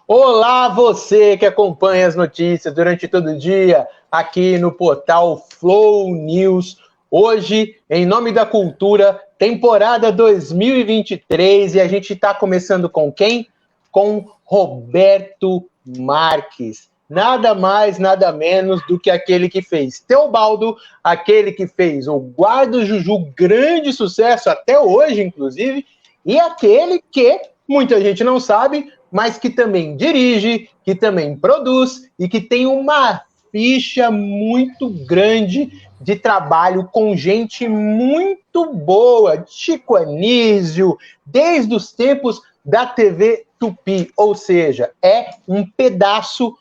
Olá, você que acompanha as notícias durante todo o dia aqui no portal Flow News. Hoje, em nome da cultura, temporada 2023, e a gente está começando com quem? Com Roberto Marques. Nada mais, nada menos do que aquele que fez Teobaldo, aquele que fez o Guarda Juju, grande sucesso até hoje, inclusive, e aquele que muita gente não sabe, mas que também dirige, que também produz e que tem uma ficha muito grande de trabalho com gente muito boa, Chico Anísio, desde os tempos da TV Tupi, ou seja, é um pedaço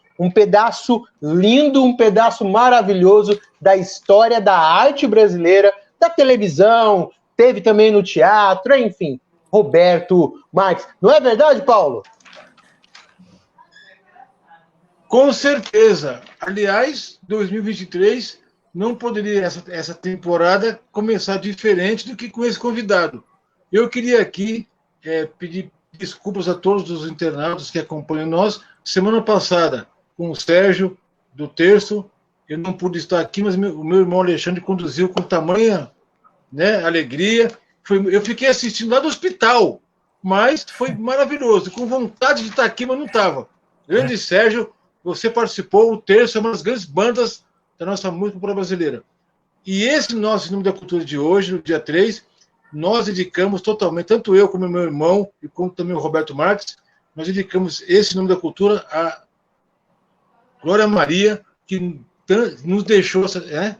lindo, um pedaço maravilhoso da história da arte brasileira, da televisão, teve também no teatro, enfim, Roberto Marques. Não é verdade, Paulo? Com certeza. Aliás, 2023 não poderia essa temporada começar diferente do que com esse convidado. Eu queria aqui pedir desculpas a todos os internautas que acompanham nós. Semana passada, com o Sérgio, do Terço, eu não pude estar aqui, mas o meu irmão Alexandre conduziu com tamanha, alegria. Eu fiquei assistindo lá do hospital, mas foi maravilhoso, com vontade de estar aqui, mas não estava. Grande Sérgio, você participou, o Terço é uma das grandes bandas da nossa música popular brasileira. E esse nosso Nome da Cultura de hoje, no dia 3, nós dedicamos totalmente, tanto eu como meu irmão, e como também o Roberto Marques, nós dedicamos esse Nome da Cultura a Glória Maria, que nos deixou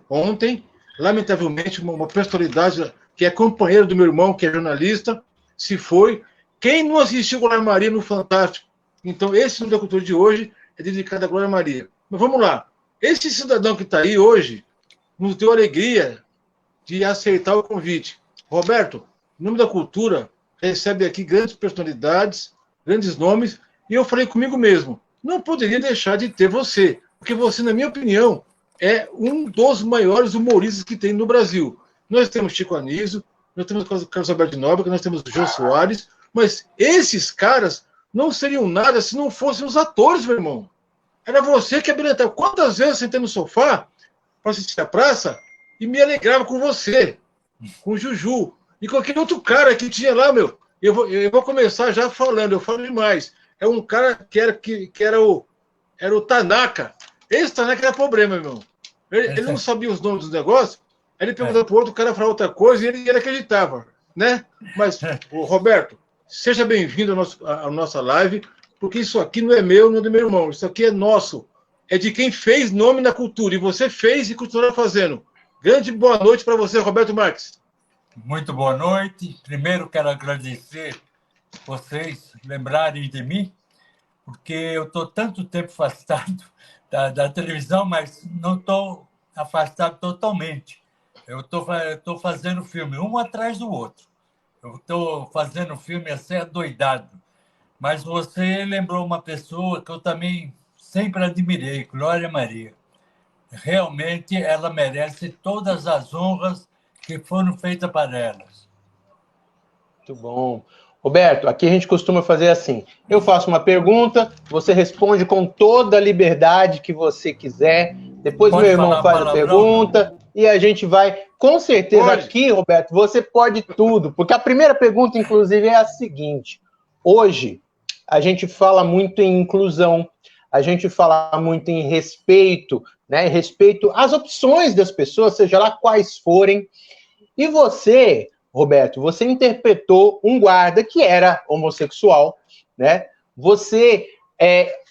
ontem, lamentavelmente, uma personalidade que é companheira do meu irmão, que é jornalista, se foi. Quem não assistiu Glória Maria no Fantástico? Então, esse Nome da Cultura de hoje é dedicado a Glória Maria. Mas vamos lá. Esse cidadão que está aí hoje nos deu a alegria de aceitar o convite. Roberto, o Nome da Cultura recebe aqui grandes personalidades, grandes nomes, e eu falei comigo mesmo, não poderia deixar de ter você, porque você, na minha opinião, é um dos maiores humoristas que tem no Brasil. Nós temos Chico Anísio, nós temos Carlos Alberto de Nóbrega, nós temos o Jô Soares, mas esses caras não seriam nada se não fossem os atores, meu irmão. Era você que habilitava. Quantas vezes eu sentei no sofá para assistir a praça e me alegrava com você, com o Juju, e com aquele outro cara que tinha lá, meu. Eu vou começar já falando, eu falo demais. É um cara que era o Tanaka. Esse Tanaka era problema, meu irmão. Ele não sabia os nomes dos negócios, aí ele perguntava para o outro, o cara falava outra coisa e ele acreditava, né? Mas, Roberto, seja bem-vindo à nossa live, porque isso aqui não é meu, não é do meu irmão, isso aqui é nosso. É de quem fez nome na cultura, e você fez e continuará fazendo. Grande boa noite para você, Roberto Marques. Muito boa noite. Primeiro quero agradecer vocês lembrarem de mim, porque eu estou tanto tempo afastado da televisão, mas não estou afastado totalmente. Eu estou fazendo filme um atrás do outro. Eu estou fazendo filme assim adoidado. Mas você lembrou uma pessoa que eu também sempre admirei, Glória Maria. Realmente ela merece todas as honras que foram feitas para elas. Muito bom. Roberto, aqui a gente costuma fazer assim. Eu faço uma pergunta, você responde com toda a liberdade que você quiser. Depois meu irmão faz a pergunta e a gente vai... Com certeza aqui, Roberto, você pode tudo. Porque a primeira pergunta, inclusive, é a seguinte. Hoje, a gente fala muito em inclusão, a gente fala muito em respeito, né? Respeito às opções das pessoas, seja lá quais forem. E você... Roberto, você interpretou um guarda que era homossexual, né? Você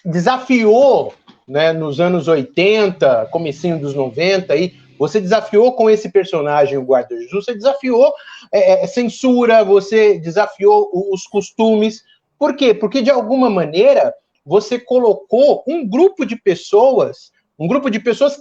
desafiou, né, nos anos 80, comecinho dos 90, aí, você desafiou com esse personagem, o Guarda Juju, você desafiou censura, você desafiou os costumes. Por quê? Porque, de alguma maneira, você colocou um grupo de pessoas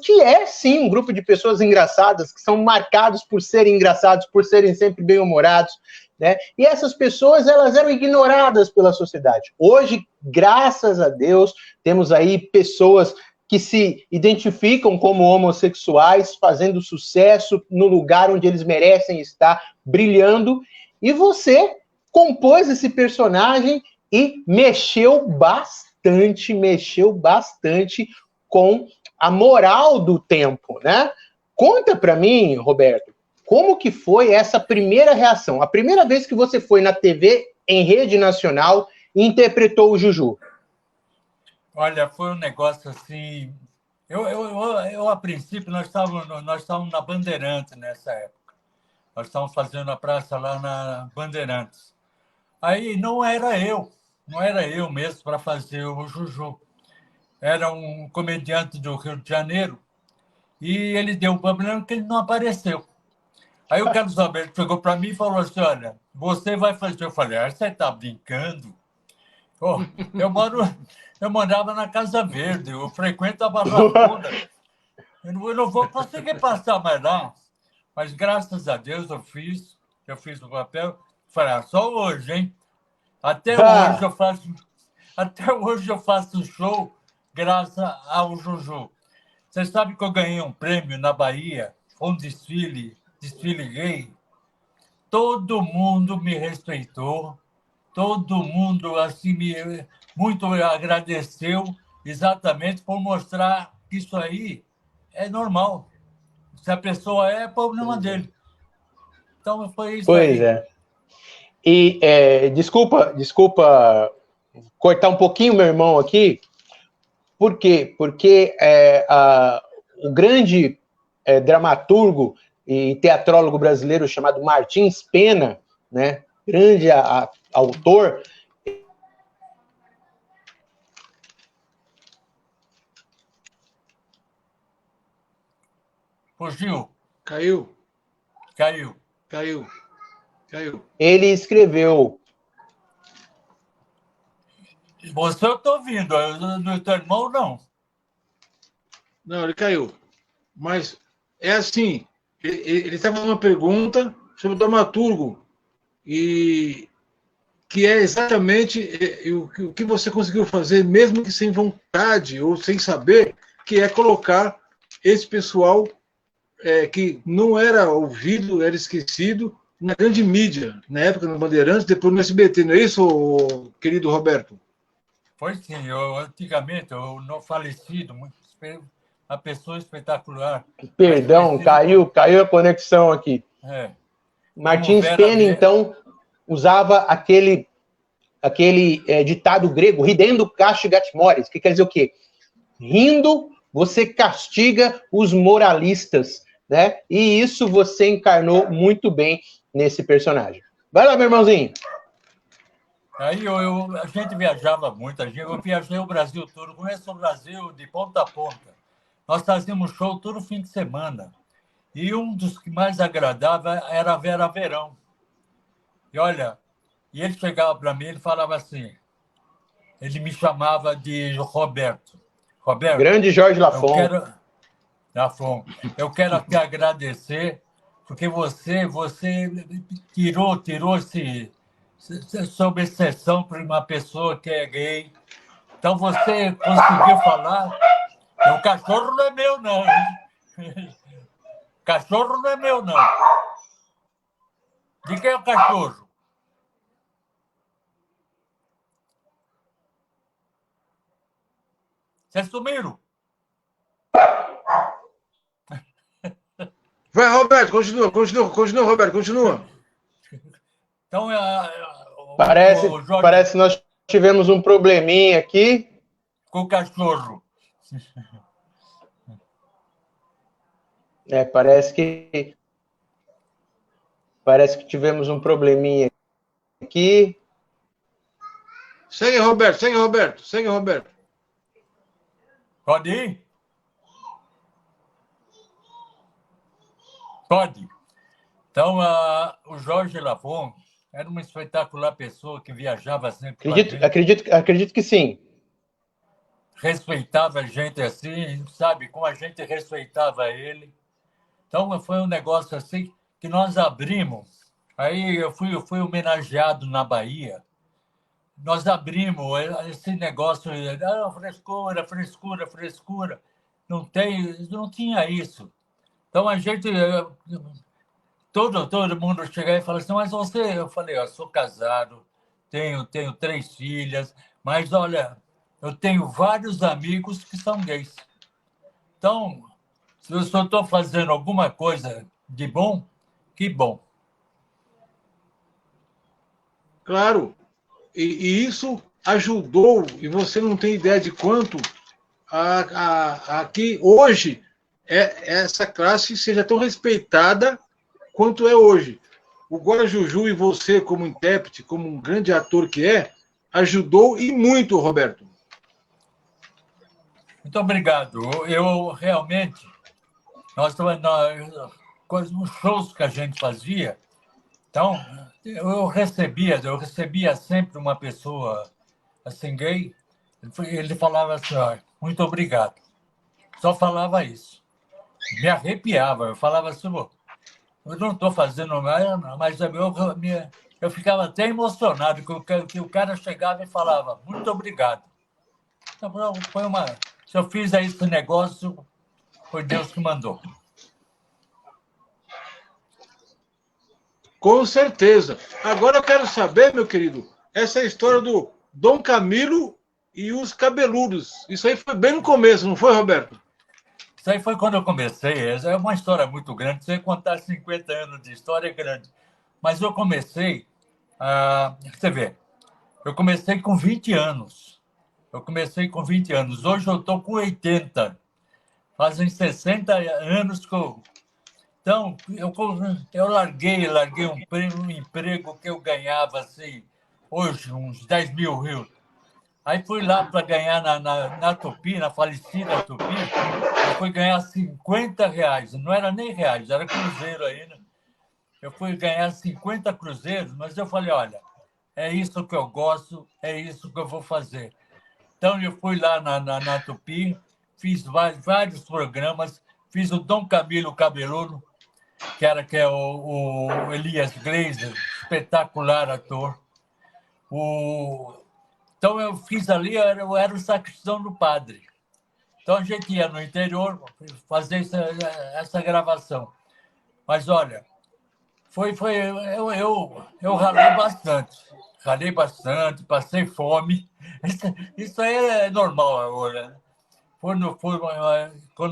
que é, sim, um grupo de pessoas engraçadas, que são marcados por serem engraçados, por serem sempre bem-humorados, né? E essas pessoas, elas eram ignoradas pela sociedade. Hoje, graças a Deus, temos aí pessoas que se identificam como homossexuais, fazendo sucesso no lugar onde eles merecem estar, brilhando, e você compôs esse personagem e mexeu bastante com a moral do tempo, né? Conta para mim, Roberto, como que foi essa primeira reação? A primeira vez que você foi na TV em rede nacional e interpretou o Juju. Olha, foi um negócio assim... a princípio, nós estávamos na Bandeirantes nessa época. Nós estávamos fazendo a praça lá na Bandeirantes. Aí não era eu mesmo para fazer o Juju. Era um comediante do Rio de Janeiro e ele deu um problema que ele não apareceu. Aí o Carlos Alberto chegou para mim e falou assim, olha, você vai fazer. Eu falei, você está brincando? Oh, eu morava na Casa Verde, eu frequento a Barra Funda. Eu não vou conseguir passar mais lá. Mas graças a Deus eu fiz o papel. Falei, só hoje, hein? Até hoje eu faço show graças ao Juju. Você sabe que eu ganhei um prêmio na Bahia, um desfile gay. Todo mundo me respeitou, todo mundo assim muito agradeceu, exatamente por mostrar que isso aí é normal. Se a pessoa é problema dele. Então foi isso aí. Pois é. E desculpa cortar um pouquinho meu irmão aqui. Por quê? Porque o grande dramaturgo e teatrólogo brasileiro chamado Martins Pena, né, grande autor, Fugiu. Caiu. Caiu. Ele escreveu. Você eu estou ouvindo, do teu irmão não. Não, ele caiu. Mas é assim, ele estava fazendo uma pergunta sobre o dramaturgo, e que é exatamente o que você conseguiu fazer, mesmo que sem vontade ou sem saber, que é colocar esse pessoal que não era ouvido, era esquecido, na grande mídia, na época no Bandeirantes, depois no SBT, não é isso, querido Roberto? Foi sim, antigamente, eu não falecido, uma pessoa espetacular. Perdão, caiu a conexão aqui. Martins Pena, então, usava aquele ditado grego, ridendo castigat mores, que quer dizer o quê? Rindo, você castiga os moralistas, né? E isso você encarnou muito bem nesse personagem. Vai lá, meu irmãozinho. Aí a gente viajava muito, eu viajei o Brasil todo, conheço o Brasil de ponta a ponta. Nós fazíamos show todo fim de semana. E um dos que mais agradava era a Vera Verão. E olha, ele chegava para mim, ele falava assim, ele me chamava de Roberto. Roberto, grande Jorge Lafon. Eu quero te agradecer, porque você tirou sob exceção para uma pessoa que é gay. Então você conseguiu falar. O cachorro não é meu, não. Cachorro não é meu, não. De quem é o cachorro? Vocês sumiram? Vai, Roberto, continua, Roberto, continua. Então, parece que nós tivemos um probleminha aqui. Com o cachorro. Parece que tivemos um probleminha aqui. Segue, Roberto. Pode ir? Pode. Então, o Jorge Lafon era uma espetacular pessoa que viajava sempre. Acredito que sim. Respeitava a gente assim, sabe? Como a gente respeitava ele. Então, foi um negócio assim que nós abrimos. Aí eu fui homenageado na Bahia. Nós abrimos esse negócio, frescura. Não tinha isso. Então, a gente... Todo mundo chegava e falava assim, mas você... Eu falei, eu sou casado, tenho 3 filhas, mas, olha, eu tenho vários amigos que são gays. Então, se eu estou fazendo alguma coisa de bom, que bom. Claro, e isso ajudou, e você não tem ideia de quanto, a que hoje essa classe seja tão respeitada quanto é hoje. O Guarajuju e você, como intérprete, como um grande ator que ajudou e muito, Roberto. Muito obrigado. Eu realmente, nos shows que a gente fazia, então, eu recebia sempre uma pessoa assim, gay, ele falava assim, muito obrigado. Só falava isso. Me arrepiava, eu falava assim, eu não estou fazendo nada, mas eu ficava até emocionado, que o cara chegava e falava, muito obrigado. Então, se eu fiz esse negócio, foi Deus que mandou. Com certeza. Agora eu quero saber, meu querido, essa história do Dom Camilo e os cabeludos. Isso aí foi bem no começo, não foi, Roberto? Isso aí foi quando eu comecei. Essa é uma história muito grande. Se eu contar 50 anos de história, é grande. Mas eu comecei... você vê, eu comecei com 20 anos. Hoje eu estou com 80. Fazem 60 anos que eu... Então, eu larguei um emprego que eu ganhava, assim, hoje, uns 10 mil rios. Aí fui lá para ganhar na Tupi, na falecida Tupi, eu fui ganhar R$50. Não era nem reais, era cruzeiro ainda. Eu fui ganhar 50 cruzeiros, mas eu falei, olha, é isso que eu gosto, é isso que eu vou fazer. Então, eu fui lá na Tupi, fiz vários programas, fiz o Dom Camilo Cabeludo, que é o Elias Glazer, espetacular ator. Então, eu fiz ali, eu era o sacristão do padre. Então, a gente ia no interior fazer essa gravação. Mas, olha, eu ralei bastante, passei fome. Isso aí é normal agora. Quando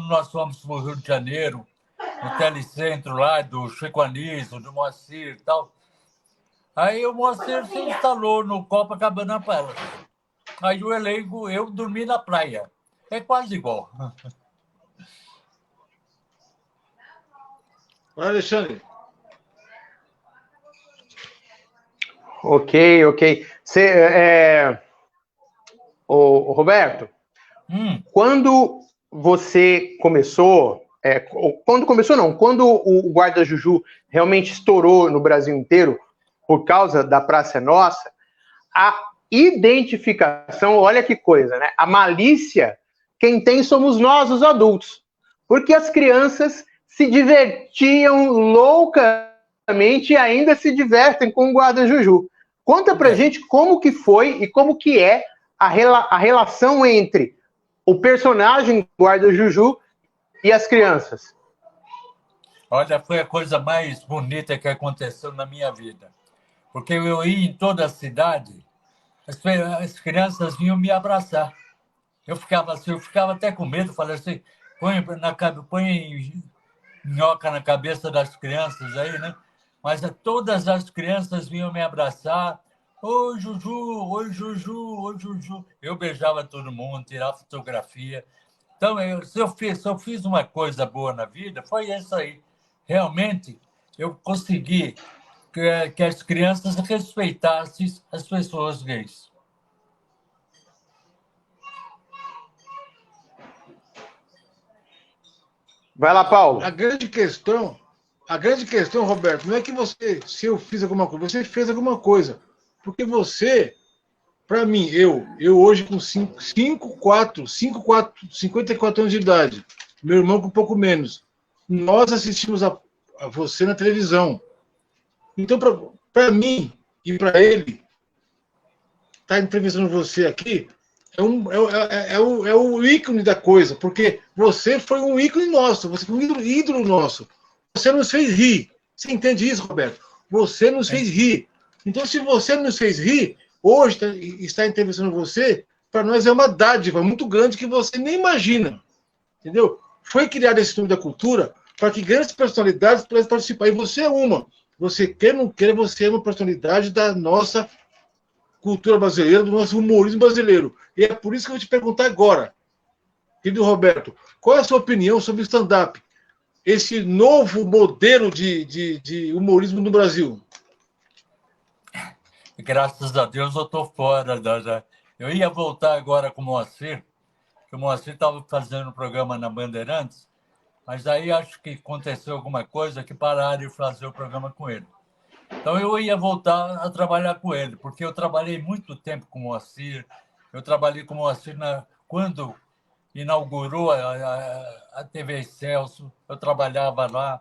nós fomos para o Rio de Janeiro, no Telecentro lá, do Chico Anísio, do Moacir e tal, aí o Moacir se instalou no Copacabana Palace. Aí o elenco, eu dormi na praia. É quase igual. Alexandre. Ok. Roberto, quando você começou... quando o Guarda Juju realmente estourou no Brasil inteiro, por causa da Praça é Nossa, a identificação, olha que coisa, né? A malícia, quem tem somos nós, os adultos. Porque as crianças se divertiam loucamente e ainda se divertem com o Guarda Juju. Conta pra gente como que foi e como que é a relação entre o personagem Guarda Juju e as crianças. Olha, foi a coisa mais bonita que aconteceu na minha vida. Porque eu ia em toda a cidade, as crianças vinham me abraçar. Eu ficava até com medo, falei assim, põe minhoca na cabeça das crianças aí, né? Mas todas as crianças vinham me abraçar. Oi, Juju, oi, Juju, oi, Juju. Eu beijava todo mundo, tirava fotografia. Então, se eu fiz uma coisa boa na vida, foi isso aí. Realmente, eu consegui que as crianças respeitassem as pessoas gays. Vai lá, Paulo. A grande questão, Roberto, não é que se eu fiz alguma coisa, você fez alguma coisa. Porque você, para mim, eu hoje com 54 anos de idade, meu irmão com um pouco menos, nós assistimos a você na televisão. Então, para mim e para ele, tá entrevistando você aqui, é o ícone da coisa, porque você foi um ícone nosso, você foi um ídolo nosso. Você nos fez rir. Você entende isso, Roberto? Você nos fez rir. Então, se você nos fez rir, Hoje, estar entrevistando você, para nós é uma dádiva muito grande que você nem imagina. Entendeu? Foi criado esse Nome da Cultura para que grandes personalidades pudessem participar. E você é uma. Você quer ou não quer, você é uma personalidade da nossa cultura brasileira, do nosso humorismo brasileiro. E é por isso que eu vou te perguntar agora, querido Roberto, qual é a sua opinião sobre o stand-up? Esse novo modelo de humorismo no Brasil? Graças a Deus eu estou fora. Eu ia voltar agora com o Moacir, que o Moacir estava fazendo um programa na Bandeirantes, mas aí acho que aconteceu alguma coisa que pararam de fazer o programa com ele. Então eu ia voltar a trabalhar com ele, porque eu trabalhei muito tempo com o Moacir, eu trabalhei com o Moacir quando inaugurou a TV Celso, eu trabalhava lá.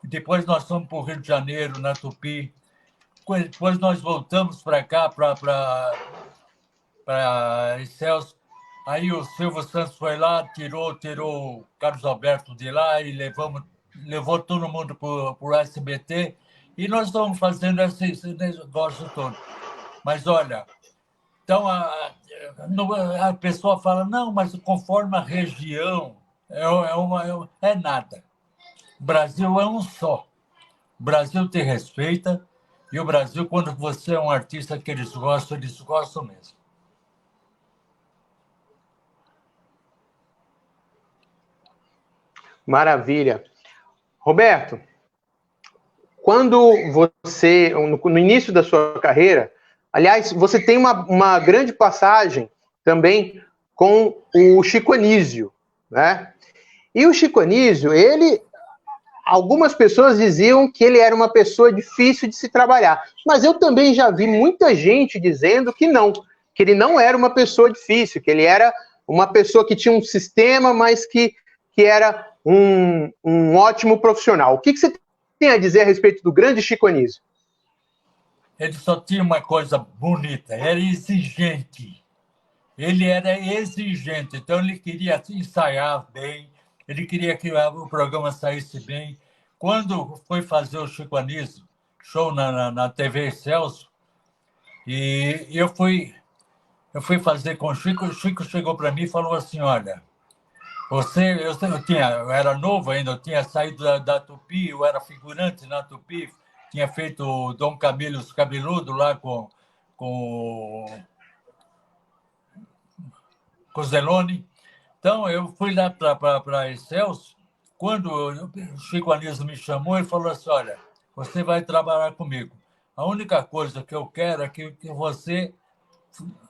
Depois nós fomos para o Rio de Janeiro, na Tupi. Depois nós voltamos para cá, para Celso. Aí o Silvio Santos foi lá, tirou o Carlos Alberto de lá e levou todo mundo para o SBT. E nós estamos fazendo esse negócio todo. Mas, olha, então a pessoa fala, não, mas conforme a região, é nada. O Brasil é um só. O Brasil te respeita e o Brasil, quando você é um artista que eles gostam mesmo. Maravilha. Roberto, quando você, no início da sua carreira, aliás, você tem uma grande passagem também com o Chico Anísio, né? E o Chico Anísio, algumas pessoas diziam que ele era uma pessoa difícil de se trabalhar, mas eu também já vi muita gente dizendo que não, que ele não era uma pessoa difícil, que ele era uma pessoa que tinha um sistema, mas que era um ótimo profissional. O que você tem a dizer a respeito do grande Chico Anísio? Ele só tinha uma coisa bonita, era exigente. Ele era exigente, então ele queria ensaiar bem, ele queria que o programa saísse bem. Quando foi fazer o Chico Anísio, show na TV Celso, e eu fui fazer com o Chico chegou para mim e falou assim, olha, eu era novo ainda, eu tinha saído da Tupi, eu era figurante na Tupi, tinha feito o Dom Camilo os Cabeludo lá com o Zeloni. Então, eu fui lá para Excelsior, quando o Chico Anísio me chamou, ele falou assim, olha, você vai trabalhar comigo. A única coisa que eu quero é que você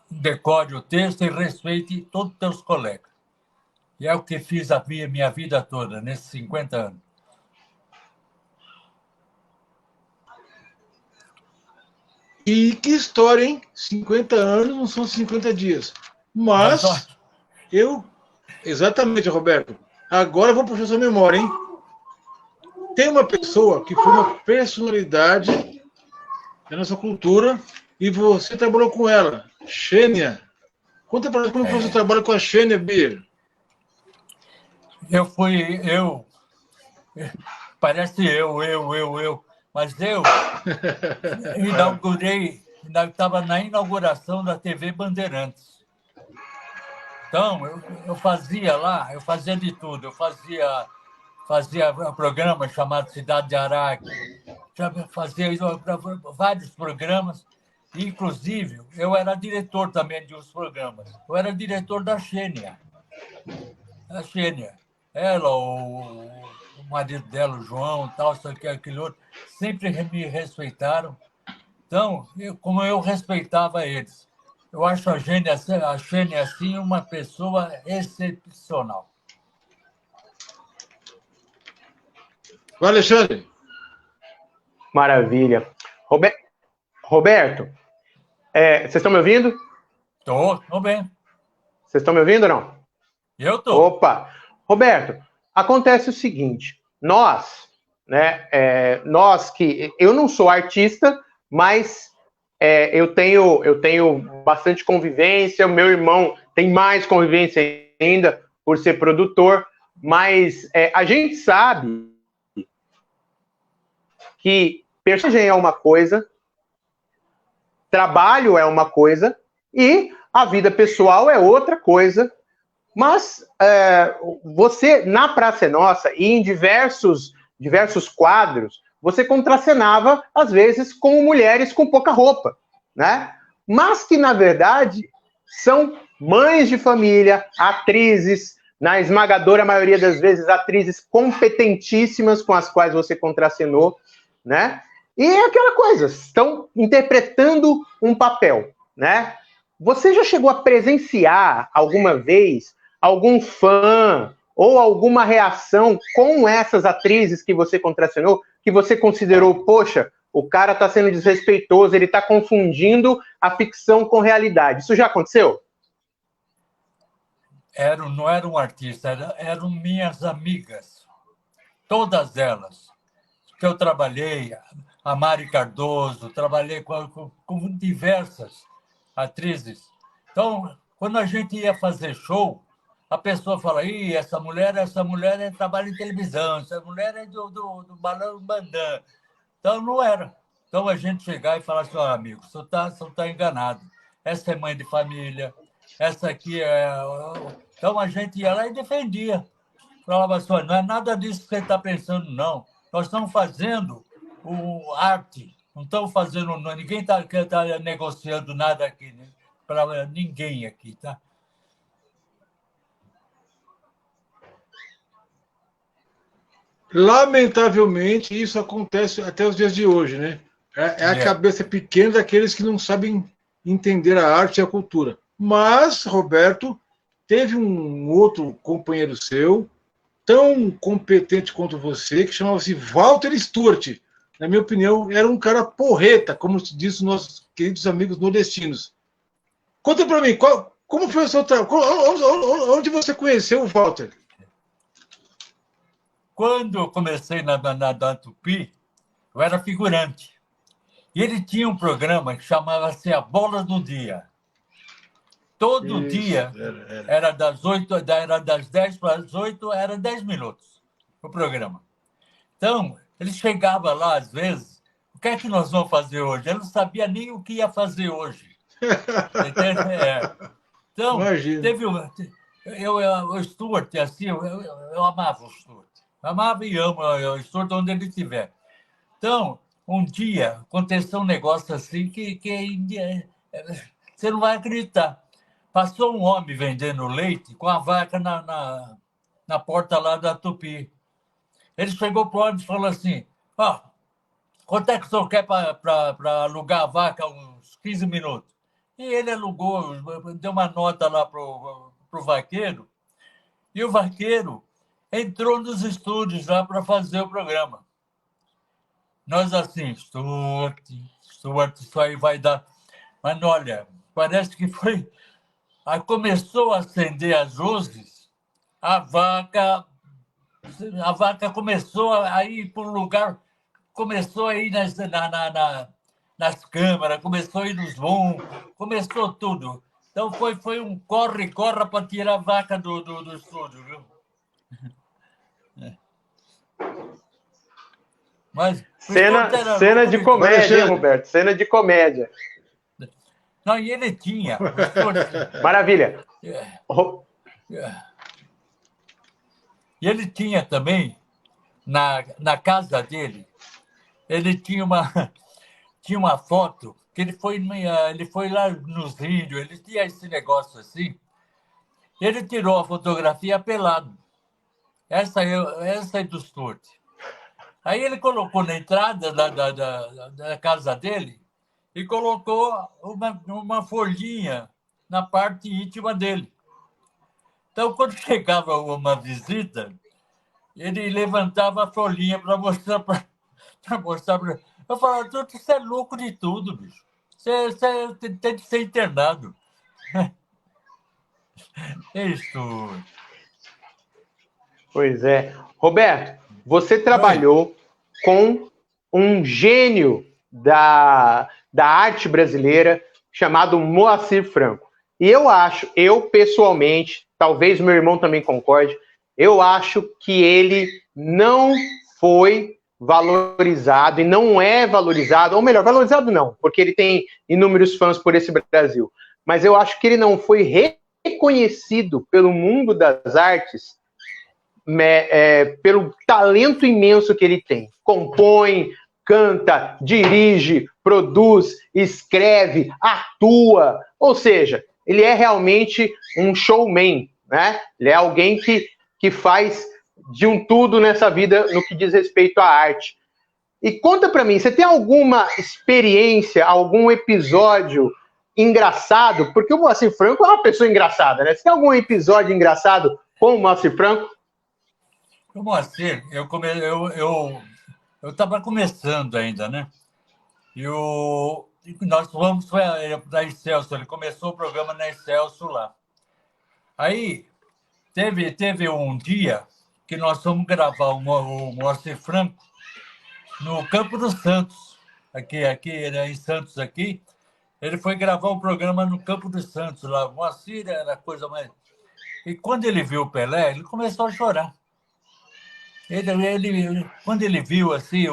decore o texto e respeite todos os teus colegas. E é o que fiz a minha vida toda, nesses 50 anos. E que história, hein? 50 anos não são 50 dias. Mas Exatamente, Roberto. Agora eu vou puxar sua memória, hein? Tem uma pessoa que foi uma personalidade da nossa cultura e você trabalhou com ela, Xênia. Conta para nós como foi o seu trabalho com a Xênia Beer. Parece mas eu estava na inauguração da TV Bandeirantes. Então, eu fazia de tudo. Eu fazia um programa chamado Cidade de Araque, fazia vários programas, inclusive eu era diretor também de uns programas. Eu era diretor da Xênia. A Xênia. Ela, o marido dela, o João, tal, isso aqui, aquele outro, sempre me respeitaram. Então, como eu respeitava eles, eu acho a Xênia assim, uma pessoa excepcional. Vai, Alexandre. Maravilha. Roberto, vocês estão me ouvindo? Estou bem. Vocês estão me ouvindo ou não? Eu estou. Opa! Roberto, acontece o seguinte, nós que... Eu não sou artista, mas eu tenho bastante convivência, o meu irmão tem mais convivência ainda por ser produtor, mas a gente sabe que personagem é uma coisa, trabalho é uma coisa e a vida pessoal é outra coisa. Mas você, na Praça é Nossa e em diversos quadros, você contracenava, às vezes, com mulheres com pouca roupa, né? Mas que, na verdade, são mães de família, atrizes, na esmagadora maioria das vezes, atrizes competentíssimas com as quais você contracenou, né? E é aquela coisa, estão interpretando um papel, né? Você já chegou a presenciar alguma vez algum fã ou alguma reação com essas atrizes que você contracenou, que você considerou, poxa, o cara está sendo desrespeitoso, ele está confundindo a ficção com realidade? Isso já aconteceu? Não era um artista, eram minhas amigas, todas elas, que eu trabalhei, a Mari Cardoso, trabalhei com diversas atrizes. Então, quando a gente ia fazer show, a pessoa fala, essa mulher trabalha em televisão, essa mulher é do Balão Bandã. Então, não era. Então, a gente chegava e falava assim, amigo, você está enganado. Essa é mãe de família, essa aqui é... Então, a gente ia lá e defendia. Falava assim, não é nada disso que você está pensando, não. Nós estamos fazendo arte, não estamos fazendo... Ninguém está negociando nada aqui, né? Para ninguém aqui, tá? Lamentavelmente, isso acontece até os dias de hoje, né? É a cabeça pequena daqueles que não sabem entender a arte e a cultura. Mas, Roberto, teve um outro companheiro seu, tão competente quanto você, que chamava-se Walter Sturt. Na minha opinião, era um cara porreta, como diz os nossos queridos amigos nordestinos. Conta para mim, como foi o seu trabalho? Onde você conheceu o Walter? Quando eu comecei na Tupi, eu era figurante. E ele tinha um programa que chamava-se A Bola do Dia. Todo dia, era das 10 para as 8, era 10 minutos o programa. Então, ele chegava lá, às vezes, o que é que nós vamos fazer hoje? Ele não sabia nem o que ia fazer hoje. Então, teve o Sturt, assim, eu amava o Sturt. Amava e amo o Sturt onde ele estiver. Então, um dia, aconteceu um negócio assim que você não vai acreditar. Passou um homem vendendo leite com a vaca na porta lá da Tupi. Ele chegou para o homem e falou assim, quanto é que o senhor quer para alugar a vaca uns 15 minutos? E ele alugou, deu uma nota lá para o vaqueiro, e o vaqueiro entrou nos estúdios lá para fazer o programa. Nós assim, Sturt, isso aí vai dar... Mas olha, parece que foi... Aí começou a acender as luzes, a vaca começou a ir para um lugar, começou a ir nas câmeras, começou a ir nos voos, começou tudo. Então foi um corre-corre para tirar a vaca do estúdio, viu? Mas cena de comédia, hein, Roberto? Cena de comédia. Não, e ele tinha... Maravilha. E ele tinha também, na casa dele, ele tinha uma foto, que ele foi lá nos índios, ele tinha esse negócio assim, ele tirou a fotografia pelado. Essa é do Sturt. Aí ele colocou na entrada da casa dele e colocou uma folhinha na parte íntima dele. Então, quando chegava uma visita, ele levantava a folhinha para mostrar para... Eu falava, você é louco de tudo, bicho. Você tem que ser internado. É isso. Pois é. Roberto, você trabalhou com um gênio da arte brasileira chamado Moacir Franco. E eu pessoalmente, talvez meu irmão também concorde, eu acho que ele não foi valorizado e não é valorizado, ou melhor, valorizado não, porque ele tem inúmeros fãs por esse Brasil, mas eu acho que ele não foi reconhecido pelo mundo das artes pelo talento imenso que ele tem. Compõe, canta, dirige, produz, escreve, atua, ou seja, ele é realmente um showman, né? Ele é alguém que faz de um tudo nessa vida no que diz respeito à arte. E conta pra mim, você tem alguma experiência, algum episódio engraçado? Porque o Moacir Franco é uma pessoa engraçada, né? Você tem algum episódio engraçado com o Moacir Franco? O Moacir, eu estava começando ainda, né? E nós fomos para Excelsior, ele começou o programa na Excelsior lá. Aí teve um dia que nós fomos gravar o Moacir Franco no Campo dos Santos, aqui em Santos aqui. Ele foi gravar um programa no Campo dos Santos lá. O Moacir era a coisa mais... E quando ele viu o Pelé, ele começou a chorar. Quando ele viu assim,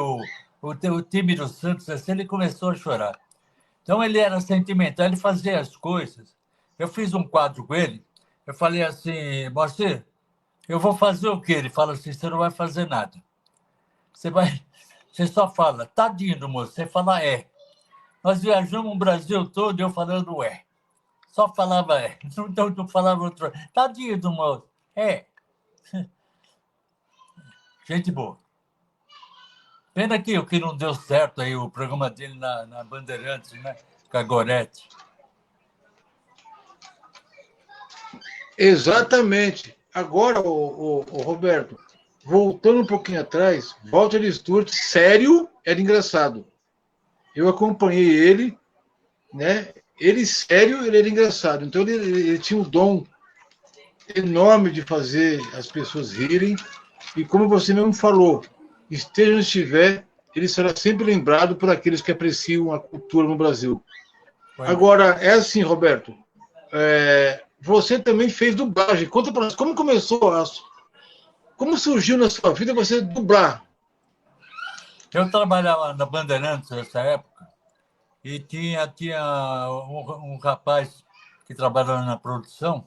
o time do Santos, assim, ele começou a chorar. Então, ele era sentimental, ele fazia as coisas. Eu fiz um quadro com ele, eu falei assim, Moacir, eu vou fazer o quê? Ele fala assim, você não vai fazer nada. Você só fala, tadinho do moço, você fala é. Nós viajamos o Brasil todo, eu falando é. Só falava é, não falava outro. Tadinho do moço, é. Gente boa. Pena que o que não deu certo aí, o programa dele na Bandeirantes, né? Com a Gorete. Exatamente. Agora, o Roberto, voltando um pouquinho atrás, Walter Sturt, sério, era engraçado. Eu acompanhei ele, né? Ele sério, ele era engraçado. Então ele tinha um dom enorme de fazer as pessoas rirem. E como você mesmo falou, esteja onde estiver, ele será sempre lembrado por aqueles que apreciam a cultura no Brasil. Agora, é assim, Roberto, você também fez dublagem. Conta para nós, como começou, como surgiu na sua vida você dublar? Eu trabalhava na Bandeirantes nessa época e tinha um rapaz que trabalhava na produção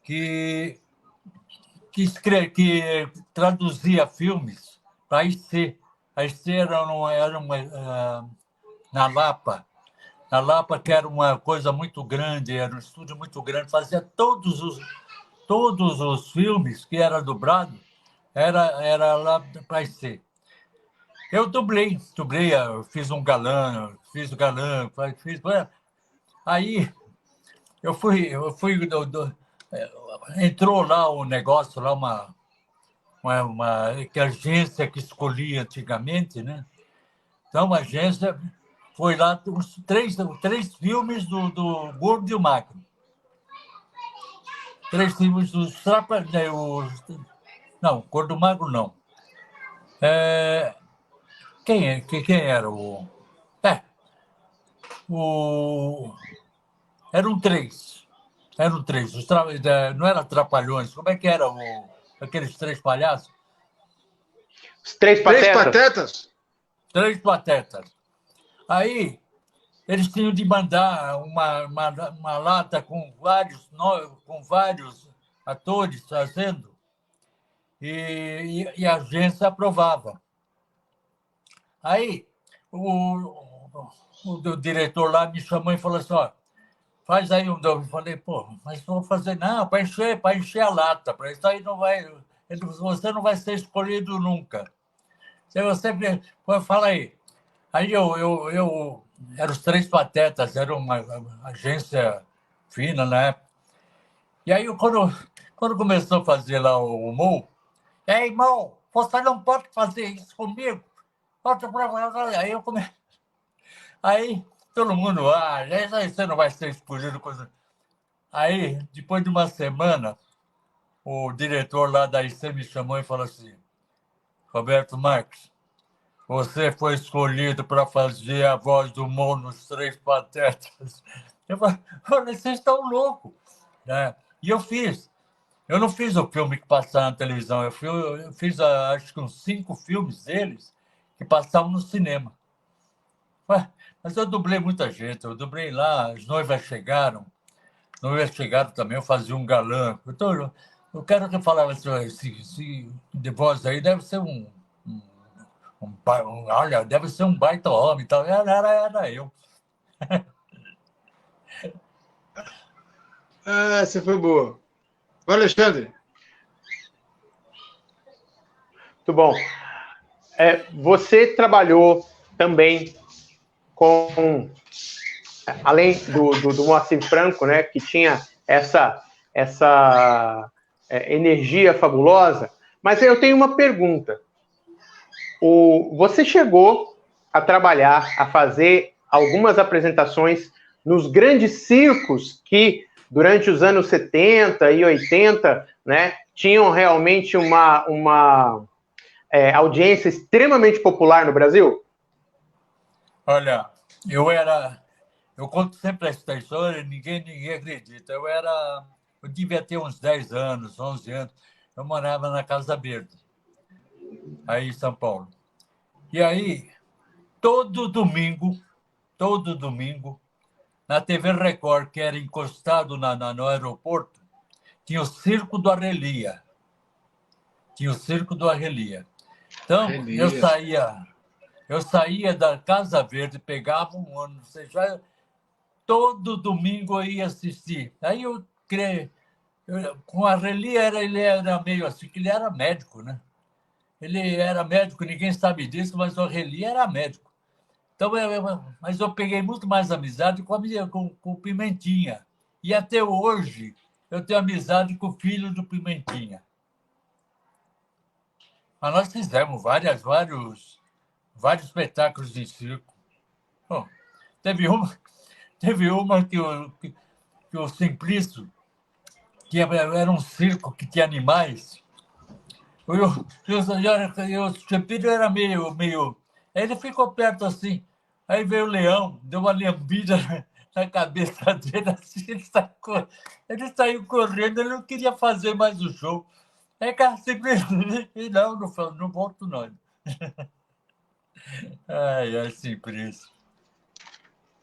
que traduzia filmes para a IC. A IC era na Lapa. Na Lapa, que era uma coisa muito grande, era um estúdio muito grande, fazia todos os filmes que eram dublados, era lá para IC. Eu dublei, eu fiz um galã, fiz o galã, fiz... Aí eu fui entrou lá o negócio, lá uma agência que escolhia antigamente, né? Então, a agência foi lá, três filmes do Gordo e o Magro. 3 filmes dos não, Gordo e Magro não. Quem era o... Eram 3. Eram 3. Não era Trapalhões. Como é que era aqueles 3 palhaços? Os 3 patetas? 3 patetas. Aí, eles tinham de mandar uma lata com vários atores fazendo, e a agência aprovava. Aí, o diretor lá me chamou e falou assim, ó, faz aí um... Eu falei, pô, mas não vou fazer não, para encher a lata, para isso aí você não vai ser escolhido nunca. Se você fala aí. Aí eu eram os 3 patetas, era uma agência fina na época. E aí, quando começou a fazer lá o Mo, ei, Mo, você não pode fazer isso comigo. Aí Aí todo mundo, você não vai ser escolhido. Aí, depois de uma semana, o diretor lá da IC me chamou e falou assim, Roberto Marques, você foi escolhido para fazer a voz do Mo nos 3 patetas. Eu falei, vocês estão loucos. Né? E eu fiz. Eu não fiz o filme que passava na televisão, eu fiz acho que uns 5 filmes deles, que passavam no cinema. Ué, mas eu dublei muita gente, eu dublei lá, as noivas chegaram também, eu fazia um galã. Eu quero que falava assim, esse de voz aí deve ser olha, deve ser um baita homem e tal. Era eu. Ah, essa foi boa. Vai, Alexandre. Muito bom. Você trabalhou também com, além do Moacir Franco, né, que tinha essa energia fabulosa, mas eu tenho uma pergunta. Você chegou a trabalhar, a fazer algumas apresentações nos grandes circos que, durante os anos 70 e 80, né, tinham realmente uma audiência extremamente popular no Brasil? Olha, eu conto sempre essa história e ninguém acredita. Eu devia ter uns 10 anos, 11 anos. Eu morava na Casa Verde, aí em São Paulo. E aí, todo domingo, na TV Record, que era encostado no aeroporto, tinha o Circo do Arrelia. Então, eu saía da Casa Verde, pegava um ônibus, todo domingo eu ia assistir. Aí com a Arrelia, ele era meio assim, que ele era médico, né? Ele era médico, ninguém sabe disso, mas o Arrelia era médico. Então, mas eu peguei muito mais amizade com o Pimentinha. E até hoje eu tenho amizade com o filho do Pimentinha. Mas nós fizemos vários espetáculos de circo. Bom, teve uma que o Simplício, que era um circo que tinha animais. O Simplício era meio. Aí ele ficou perto assim. Aí veio o leão, deu uma lambida na cabeça dele, assim, ele saiu correndo, ele não queria fazer mais o show. Aí, cara, simplesmente, não volto não. Ai, Simplício.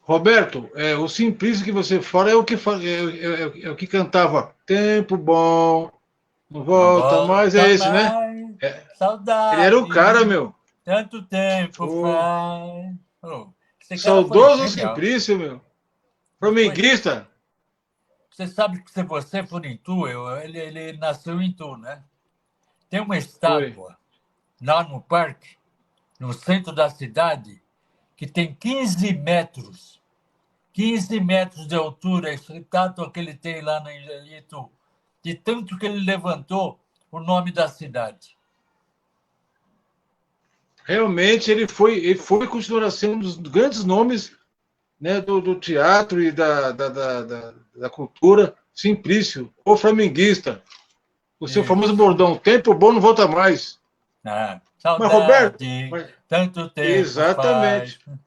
Roberto, o Simplício que você fala é o que cantava Tempo Bom, não volta mais, é esse, né? Saudade. Ele era o cara, meu. Tanto tempo faz. Esse cara Saudoso foi genial. Simplício, meu. Flamenguista. Você sabe que se você for em Tu, ele nasceu em Tu, né? Tem uma estátua lá no parque, no centro da cidade, que tem 15 metros. 15 metros de altura, essa estátua que ele tem lá em Itu. De tanto que ele levantou o nome da cidade. Realmente, ele foi continuar sendo um dos grandes nomes, né, do teatro e da cultura. Simplício, o flamenguista. O seu famoso bordão, tempo bom não volta mais. Saudade, mas, Roberto, tanto tempo exatamente. Faz.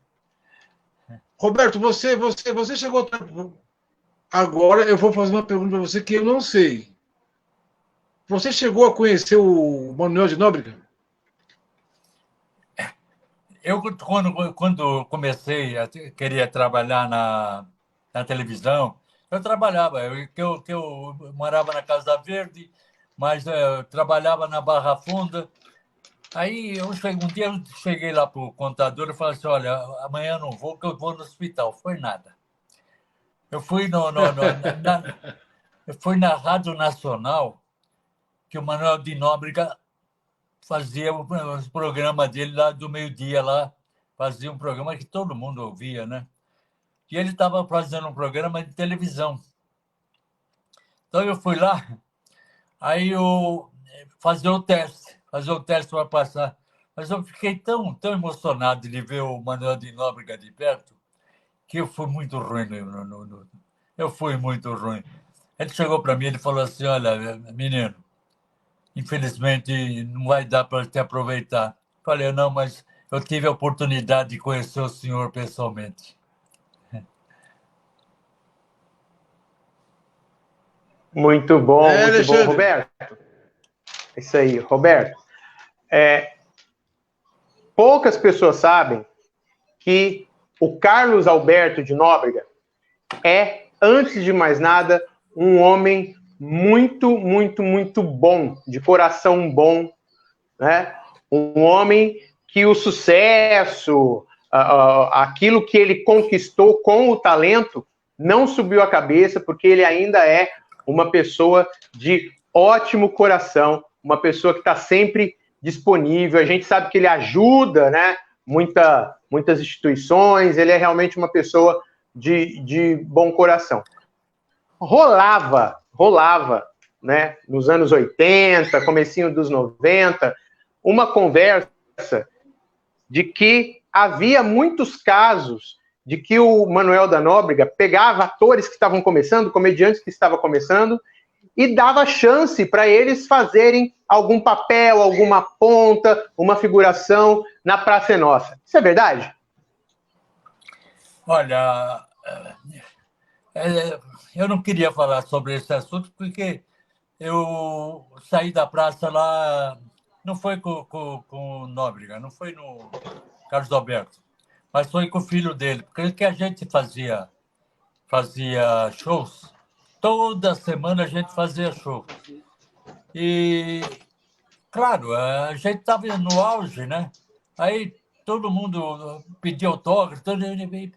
Roberto, você chegou... Agora eu vou fazer uma pergunta para você que eu não sei. Você chegou a conhecer o Manuel de Nóbrega? Eu, quando comecei a querer trabalhar na televisão, eu trabalhava. Eu morava na Casa Verde, mas eu trabalhava na Barra Funda. Aí um dia eu cheguei lá para o contador e falei assim, olha, amanhã eu não vou, porque eu vou no hospital. Foi nada. Eu fui eu fui na Rádio Nacional, que o Manuel de Nóbrega fazia o programa dele lá do meio-dia lá, fazia um programa que todo mundo ouvia, né? E ele estava fazendo um programa de televisão. Então eu fui lá, aí eu fazer o teste para passar. Mas eu fiquei tão emocionado de ver o Manuel de Nóbrega de perto, que eu fui muito ruim. Eu fui muito ruim. Ele chegou para mim e falou assim, olha, menino, infelizmente não vai dar para te aproveitar. Falei, não, mas eu tive a oportunidade de conhecer o senhor pessoalmente. Muito bom, muito bom, Roberto. Isso aí, Roberto. poucas pessoas sabem que o Carlos Alberto de Nóbrega é, antes de mais nada, um homem muito, muito, muito bom, de coração bom, né? Um homem que o sucesso, aquilo que ele conquistou com o talento, não subiu a cabeça, porque ele ainda é uma pessoa de ótimo coração, uma pessoa que está sempre disponível. A gente sabe que ele ajuda, né, muitas instituições, ele é realmente uma pessoa de bom coração. Rolava, né, nos anos 80, comecinho dos 90, uma conversa de que havia muitos casos de que o Manuel da Nóbrega pegava atores que estavam começando, comediantes que estavam começando, e dava chance para eles fazerem algum papel, alguma ponta, uma figuração na Praça é Nossa. Isso é verdade? Olha, eu não queria falar sobre esse assunto porque eu saí da praça lá, não foi com o Nóbrega, não foi no Carlos Alberto, mas foi com o filho dele, porque que a gente fazia shows, toda semana a gente fazia show. E, claro, a gente estava no auge, né? Aí todo mundo pedia autógrafo,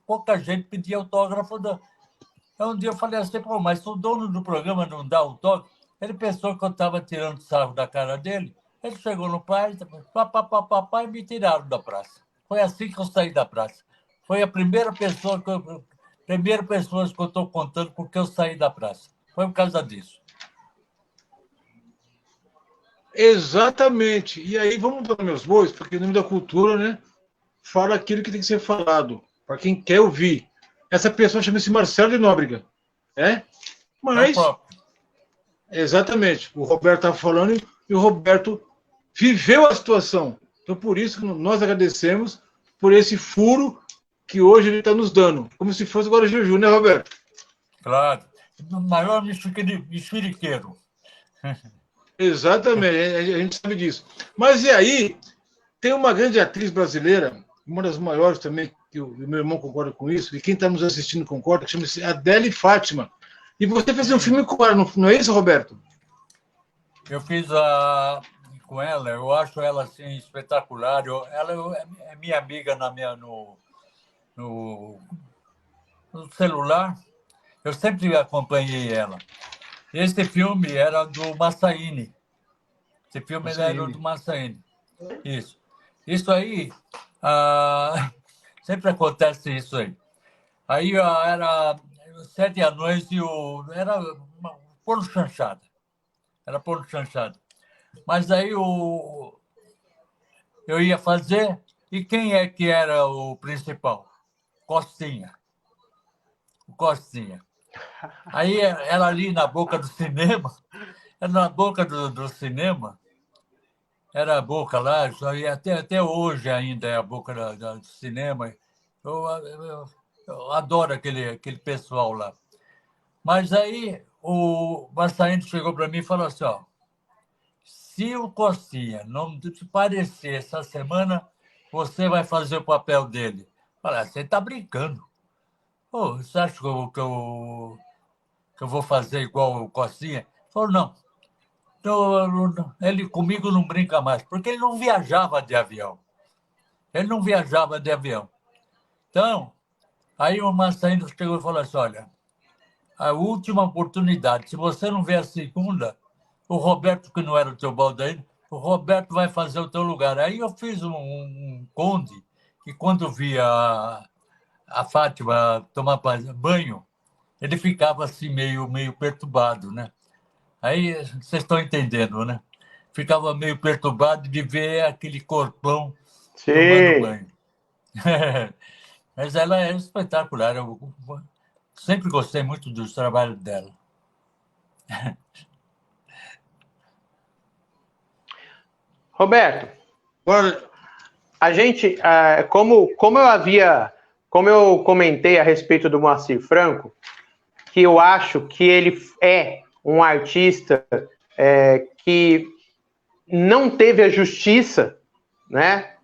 pouca gente pedia autógrafo. Então, um dia eu falei assim, pô, mas o dono do programa não dá autógrafo. Ele pensou que eu estava tirando sarro da cara dele. Ele chegou no pai, e me tiraram da praça. Foi assim que eu saí da praça. Foi a primeira pessoa que eu estou contando porque eu saí da praça. Foi por causa disso. Exatamente. E aí, vamos para meus bois, porque o nome da cultura, né, fala aquilo que tem que ser falado, para quem quer ouvir. Essa pessoa chama-se Marcelo de Nóbrega. Mas, exatamente, o Roberto estava falando e o Roberto viveu a situação. Então, por isso que nós agradecemos por esse furo que hoje ele está nos dando. Como se fosse agora Juju, né, Roberto? Claro. O maior mexeriqueiro. Exatamente, a gente sabe disso. Mas e aí, tem uma grande atriz brasileira, uma das maiores também, que o meu irmão concorda com isso, e quem está nos assistindo concorda, que chama-se Adele Fátima. E você fez um filme com ela, não é isso, Roberto? Eu fiz com ela, eu acho ela assim, espetacular. Ela é minha amiga no celular. Eu sempre acompanhei ela. Esse filme era do Massaíni. Esse filme era do Massaíni. Isso aí, sempre acontece isso aí. Aí era 7 anões e era Porno Chanchada. Era Porno Chanchada. Mas aí eu ia fazer, e quem é que era o principal? Costinha. O Costinha. Aí ela ali na boca do cinema, era a boca lá, e até hoje ainda é a boca do cinema. Eu adoro aquele pessoal lá. Mas aí o Massaíno chegou para mim e falou assim, ó, se o Costinha não te parecer essa semana, você vai fazer o papel dele. Falei, você está brincando. Pô, você acha que eu vou fazer igual o Costinha? Ele falou, não. Ele comigo não brinca mais, porque ele não viajava de avião. Então, aí o Massaíno chegou e falou assim, olha, a última oportunidade, se você não vier a segunda, o Roberto, que não era o teu balde ainda, o Roberto vai fazer o teu lugar. Aí eu fiz um conde, que quando via a Fátima tomar banho, ele ficava assim meio perturbado, né? Aí vocês estão entendendo, né? Ficava meio perturbado de ver aquele corpão tomando banho. Mas ela é espetacular. Eu sempre gostei muito dos trabalhos dela. Roberto, a gente, como eu comentei a respeito do Moacir Franco, que eu acho que ele é um artista que não teve a justiça, né,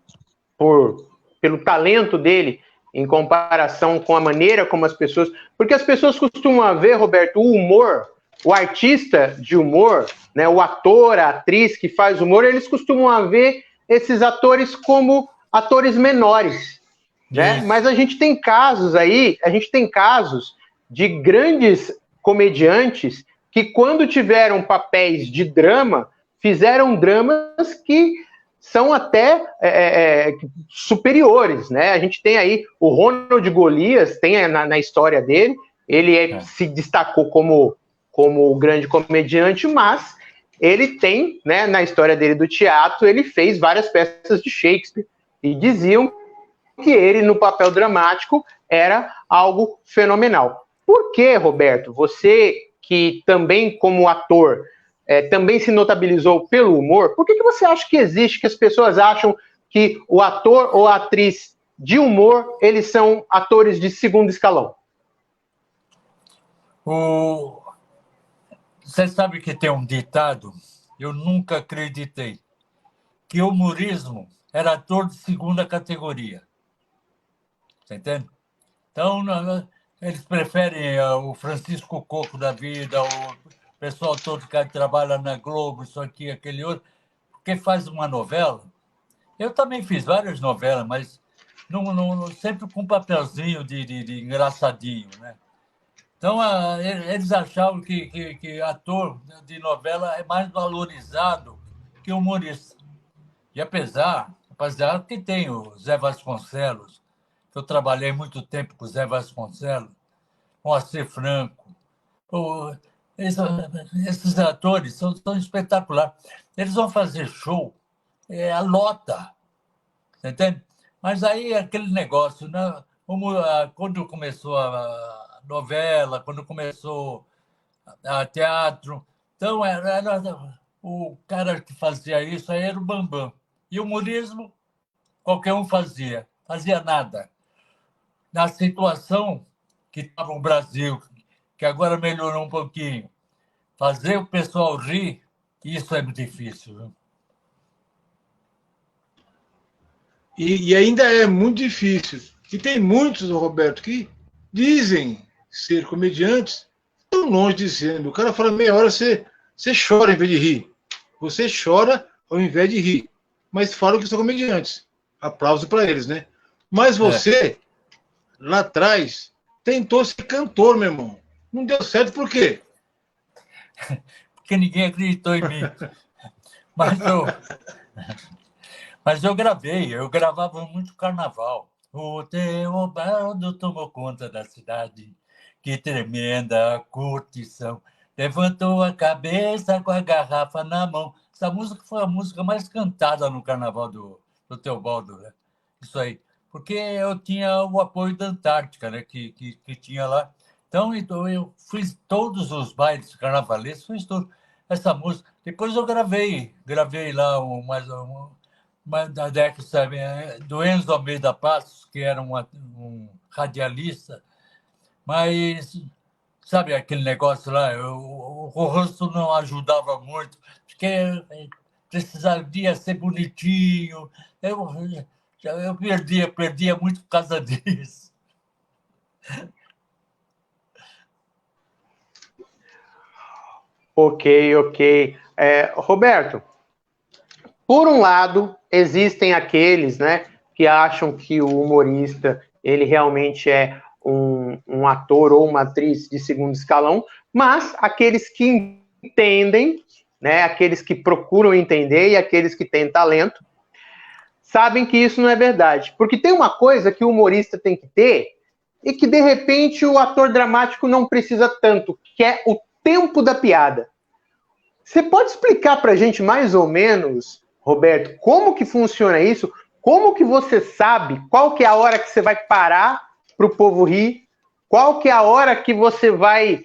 pelo talento dele em comparação com a maneira como as pessoas... Porque as pessoas costumam ver, Roberto, o humor, o artista de humor, né, o ator, a atriz que faz humor, eles costumam ver esses atores como atores menores, né? Mas a gente tem casos de grandes comediantes que, quando tiveram papéis de drama, fizeram dramas que são até superiores, né? A gente tem aí o Ronald Golias, tem na história dele, ele se destacou como grande comediante, mas ele tem, né, na história dele do teatro, ele fez várias peças de Shakespeare, e diziam que ele, no papel dramático, era algo fenomenal. Por que, Roberto, você que também, como ator, também se notabilizou pelo humor, por que você acha que existe, que as pessoas acham que o ator ou a atriz de humor, eles são atores de segundo escalão? Você sabe que tem um ditado, eu nunca acreditei, que o humorismo era ator de segunda categoria. Você entende? Então, eles preferem o Francisco Coco da vida, o pessoal todo que trabalha na Globo, isso aqui, aquele outro, porque faz uma novela. Eu também fiz várias novelas, mas sempre com um papelzinho de engraçadinho, né? Então, eles achavam que ator de novela é mais valorizado que humorista. E apesar que tem o Zé Vasconcelos, que eu trabalhei muito tempo com o Zé Vasconcelos, com o Moacir Franco, esses atores são espetaculares. Eles vão fazer show, lota, entende? Mas aí aquele negócio, né? Quando começou a novela, quando começou a teatro, então o cara que fazia isso aí era o Bambam. E o humorismo, qualquer um fazia nada. Na situação que estava o Brasil, que agora melhorou um pouquinho, fazer o pessoal rir, isso é muito difícil. Viu? E ainda é muito difícil. E tem muitos, Roberto, que dizem ser comediantes, tão longe de ser. O cara fala meia hora, você chora em vez de rir. Você chora ao invés de rir. Mas falam que são comediantes. Aplauso para eles, né? Mas você, lá atrás, tentou ser cantor, meu irmão. Não deu certo por quê? Porque ninguém acreditou em mim. Mas eu gravava muito carnaval. O Teobaldo tomou conta da cidade. Que tremenda curtição. Levantou a cabeça com a garrafa na mão. Essa música foi a música mais cantada no carnaval do Teobaldo, né? Isso aí. Porque eu tinha o apoio da Antártica, né? Que tinha lá. Então eu fiz todos os bailes carnavalescos, fiz tudo. Essa música. Depois eu gravei lá uma da década, sabe, do Enzo Almeida Passos, que era um radialista, mas, sabe, aquele negócio lá, o rosto não ajudava muito, porque precisaria ser bonitinho, eu perdia muito por causa disso. Ok. Roberto, por um lado, existem aqueles, né, que acham que o humorista ele realmente é um ator ou uma atriz de segundo escalão, mas aqueles que entendem, né, aqueles que procuram entender e aqueles que têm talento, sabem que isso não é verdade. Porque tem uma coisa que o humorista tem que ter e que, de repente, o ator dramático não precisa tanto, que é o tempo da piada. Você pode explicar para a gente mais ou menos, Roberto, como que funciona isso? Como que você sabe qual que é a hora que você vai parar para o povo rir? Qual que é a hora que você vai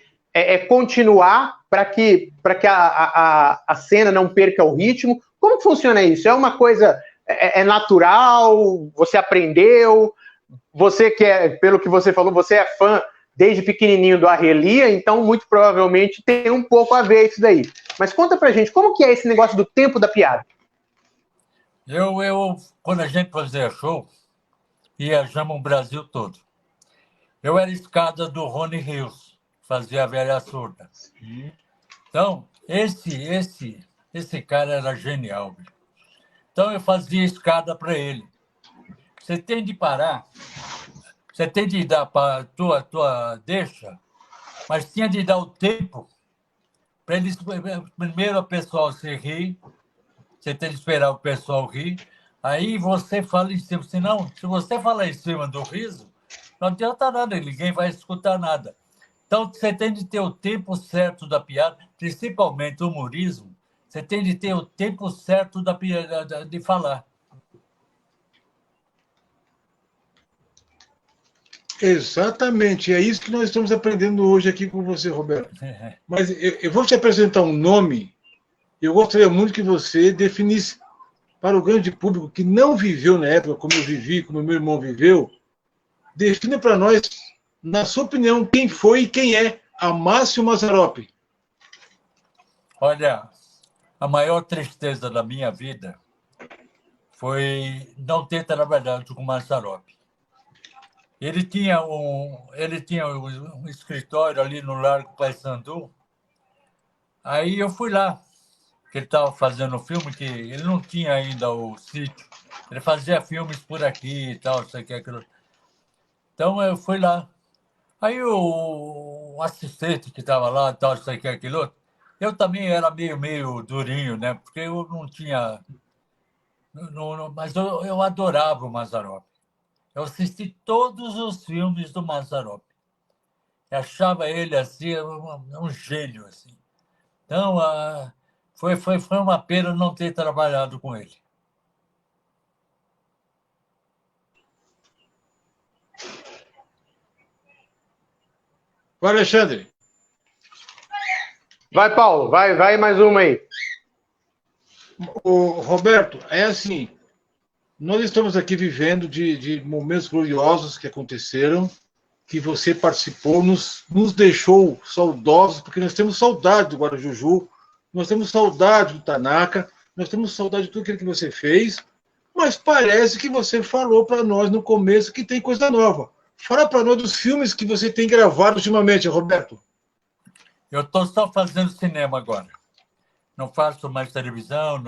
continuar para que a cena não perca o ritmo? Como que funciona isso? É uma coisa natural? Você aprendeu? Você que pelo que você falou, você é fã desde pequenininho do Arrelia, então muito provavelmente tem um pouco a ver isso daí. Mas conta pra gente, como que é esse negócio do tempo da piada? Quando a gente fazia show, viajamos o Brasil todo. Eu era escada do Rony Rios, fazia a velha surda. Então, esse cara era genial. Então, eu fazia escada para ele. Você tem de parar, você tem de dar para a tua deixa, mas tinha de dar o tempo para eles. Primeiro o pessoal se rir, você tem de esperar o pessoal rir, aí você fala em cima. Senão, se você falar em cima do riso, não adianta nada, ninguém vai escutar nada. Então, você tem de ter o tempo certo da piada, principalmente o humorismo, você tem de ter o tempo certo da piada, de falar. Exatamente, é isso que nós estamos aprendendo hoje aqui com você, Roberto. Mas eu vou te apresentar um nome, eu gostaria muito que você definisse para o grande público que não viveu na época como eu vivi, como meu irmão viveu, defina para nós, na sua opinião, quem foi e quem é Amácio Mazzaropi. Olha, a maior tristeza da minha vida foi não ter trabalhado com o Mazzaropi. Ele tinha um escritório ali no Largo Paissandu. Aí eu fui lá, que ele estava fazendo um filme que ele não tinha ainda o sítio. Ele fazia filmes por aqui e tal, isso aqui, aquilo. Então eu fui lá. Aí o assistente que estava lá, tal, isso aqui, aquilo outro, eu também era meio durinho, né? Porque eu não tinha. Mas eu adorava o Mazzaropi. Eu assisti todos os filmes do Mazzaropi. Eu achava ele assim, um gênio. Assim. Então, foi uma pena não ter trabalhado com ele. Vai, Alexandre. Vai, Paulo, vai mais uma aí. O Roberto, é assim, nós estamos aqui vivendo de momentos gloriosos que aconteceram, que você participou, nos deixou saudosos, porque nós temos saudade do Guarajuju, nós temos saudade do Tanaka, nós temos saudade de tudo aquilo que você fez, mas parece que você falou para nós no começo que tem coisa nova. Fala para nós dos filmes que você tem gravado ultimamente, Roberto. Eu estou só fazendo cinema agora. Não faço mais televisão,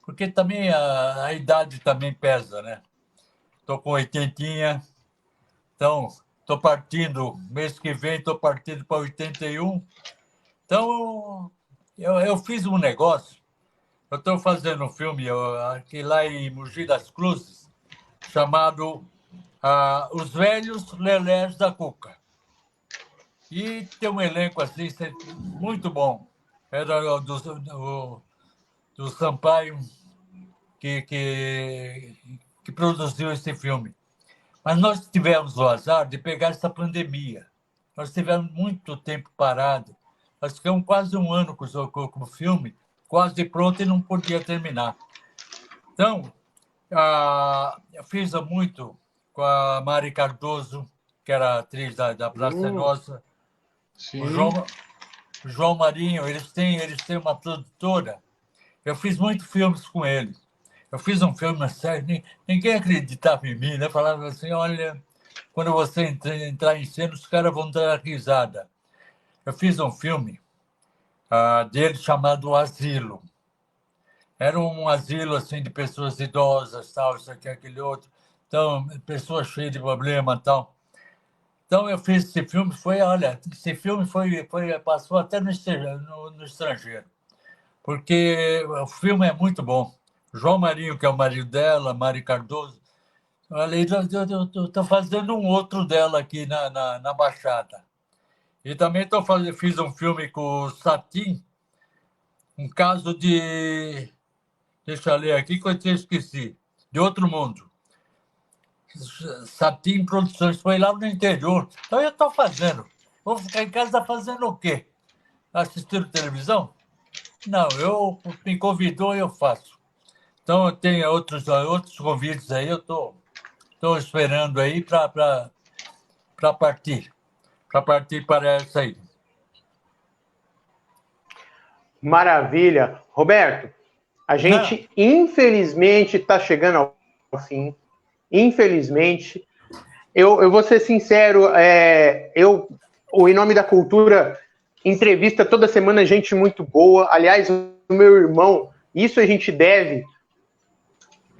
porque também a idade também pesa, né? Estou com 80, então estou partindo, mês que vem estou partindo para 81. Então, eu fiz um negócio, eu estou fazendo um filme aqui lá em Mogi das Cruzes, chamado Os Velhos Lelés da Cuca. E tem um elenco assim, muito bom. Era do Sampaio que produziu esse filme. Mas nós tivemos o azar de pegar essa pandemia. Nós tivemos muito tempo parado. Nós ficamos quase um ano com o filme, quase pronto e não podia terminar. Então, eu fiz muito com a Mari Cardoso, que era atriz da Praça é Nossa. Sim. O João Marinho, eles têm uma produtora. Eu fiz muitos filmes com eles. Eu fiz um filme sério, ninguém acreditava em mim, né? Falava assim, olha, quando você entrar em cena, os caras vão dar risada. Eu fiz um filme dele chamado Asilo. Era um asilo assim de pessoas idosas, tal, isso aqui, aquele outro. Então, pessoas cheias de problema, tal. Então eu fiz esse filme, esse filme passou até no estrangeiro, porque o filme é muito bom. João Marinho, que é o marido dela, Mari Cardoso. Olha, eu estou fazendo um outro dela aqui na Baixada. E também fiz um filme com o Satin, um caso de... Deixa eu ler aqui que eu tinha esqueci. De Outro Mundo. Satin Produções, foi lá no interior. Então eu estou fazendo. Vou ficar em casa fazendo o quê? Assistindo televisão? Não, me convidou e eu faço. Então eu tenho outros convites aí, eu estou esperando aí para partir. Para partir para essa aí. Maravilha. Roberto, A gente, infelizmente, está chegando ao fim. Infelizmente. Eu vou ser sincero, o Em Nome da Cultura entrevista toda semana gente muito boa. Aliás, o meu irmão, isso a gente deve.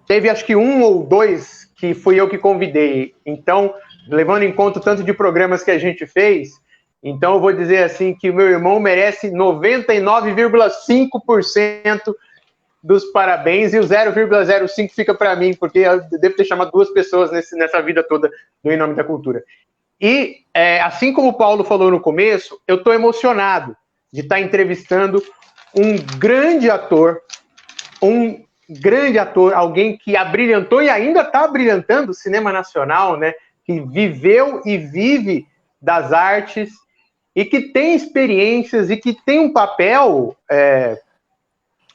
Teve acho que 1 ou 2 que fui eu que convidei. Então, levando em conta o tanto de programas que a gente fez, então eu vou dizer assim que o meu irmão merece 99,5% dos parabéns e o 0,05 fica para mim, porque eu devo ter chamado 2 pessoas nessa vida toda do Em Nome da Cultura. E, assim como o Paulo falou no começo, eu estou emocionado de estar entrevistando um grande ator, alguém que abrilhantou e ainda está abrilhantando o cinema nacional, né? Que viveu e vive das artes e que tem experiências e que tem um papel,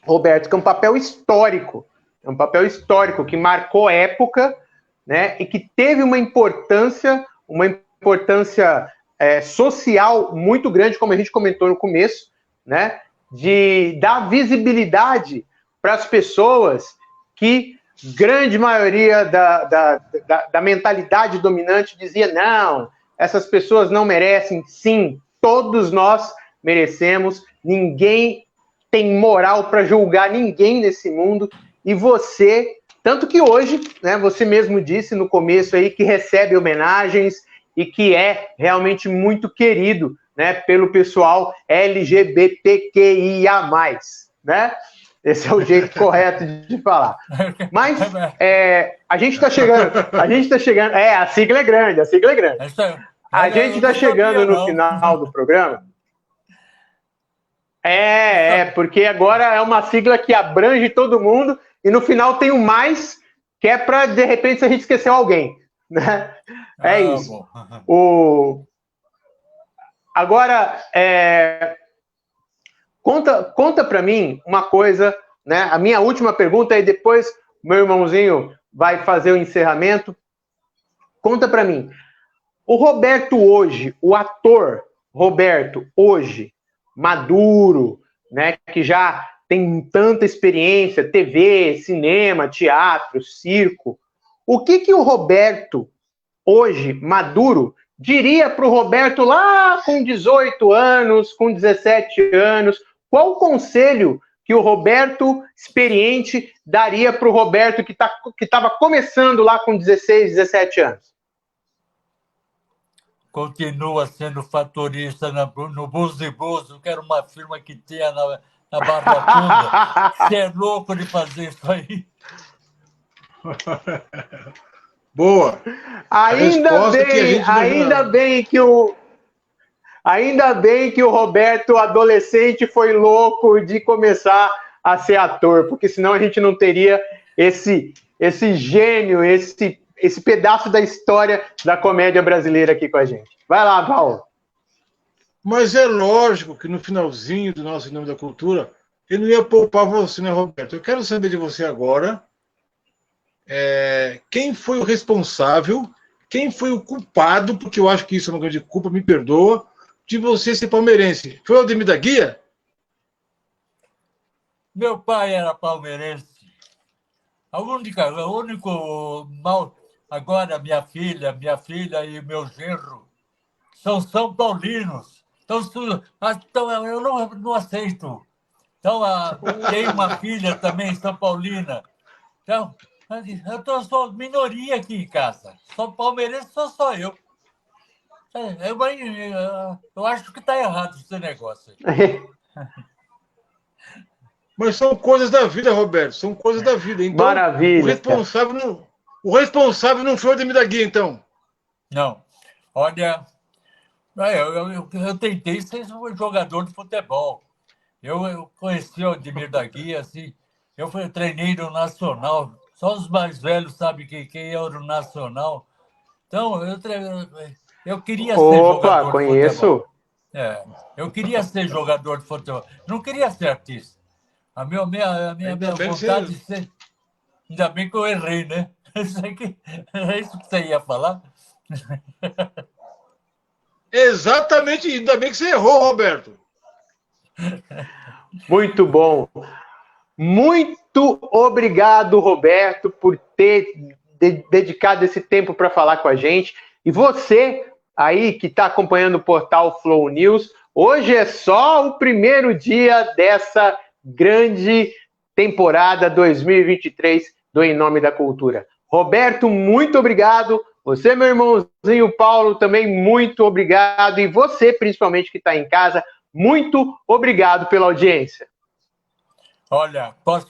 Roberto, que é um papel histórico. É um papel histórico que marcou época, né? E que teve uma importância social muito grande, como a gente comentou no começo, né? De dar visibilidade para as pessoas que grande maioria da mentalidade dominante dizia, não, essas pessoas não merecem. Sim, todos nós merecemos, ninguém tem moral para julgar ninguém nesse mundo, e você, tanto que hoje, né, você mesmo disse no começo aí que recebe homenagens e que é realmente muito querido, né, pelo pessoal LGBTQIA+, né? Esse é o jeito correto de falar. Mas a gente está chegando. A sigla é grande, a sigla é grande. A gente está chegando no final do programa. Porque agora é uma sigla que abrange todo mundo e no final tem um mais, que é para, de repente, se a gente esqueceu alguém. Né? É isso. Agora, conta para mim uma coisa, né? A minha última pergunta, e depois meu irmãozinho vai fazer o encerramento. Conta para mim. O Roberto hoje, o ator Roberto hoje, maduro, né, que já tem tanta experiência, TV, cinema, teatro, circo. O que o Roberto, hoje, maduro, diria para o Roberto lá com 18 anos, com 17 anos? Qual o conselho que o Roberto experiente daria para o Roberto que estava começando lá com 16, 17 anos? Continua sendo fatorista no Buzi Buzo, que era uma firma que tinha na Barra Funda. Você é louco de fazer isso aí. Boa. Ainda bem que o Roberto, adolescente, foi louco de começar a ser ator, porque senão a gente não teria esse gênio, esse pedaço da história da comédia brasileira aqui com a gente. Vai lá, Paulo. Mas é lógico que no finalzinho do nosso Em Nome da Cultura, eu não ia poupar você, né, Roberto? Eu quero saber de você agora quem foi o responsável, quem foi o culpado, porque eu acho que isso é uma grande culpa, me perdoa, de você ser palmeirense. Foi o Aldemir da Guia? Meu pai era palmeirense. O único mal... Agora, minha filha e meu genro são São Paulinos. Então eu não aceito. Então, tem uma filha também, São Paulina. Então, eu sou minoria aqui em casa. Sou palmeirense, só eu. Eu acho que está errado esse negócio aí. Mas são coisas da vida, Roberto. São coisas da vida. Então, maravilha. O responsável não foi o Aldemir da Guia, então? Não. Olha, eu tentei ser um jogador de futebol. Eu conheci o Aldemir da Guia, assim. Eu treinei no Nacional. Só os mais velhos sabem quem é o Nacional. Então, eu queria ser jogador de futebol. Eu queria ser jogador de futebol. Não queria ser artista. A minha vontade de ser... Ainda bem que eu errei, né? É isso que você ia falar? Exatamente. Ainda bem que você errou, Roberto. Muito bom. Muito obrigado, Roberto, por ter dedicado esse tempo para falar com a gente. E você aí que está acompanhando o portal Flow News, hoje é só o primeiro dia dessa grande temporada 2023 do Em Nome da Cultura. Roberto, muito obrigado. Você, meu irmãozinho Paulo, também muito obrigado. E você, principalmente, que está em casa, muito obrigado pela audiência. Olha, posso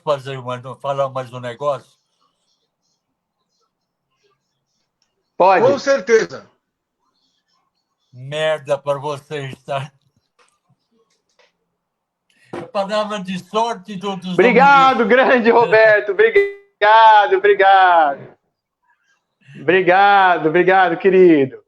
falar mais um negócio? Pode. Com certeza. Merda para você estar. Palavra de sorte dos Obrigado, grande Roberto. Obrigado, querido.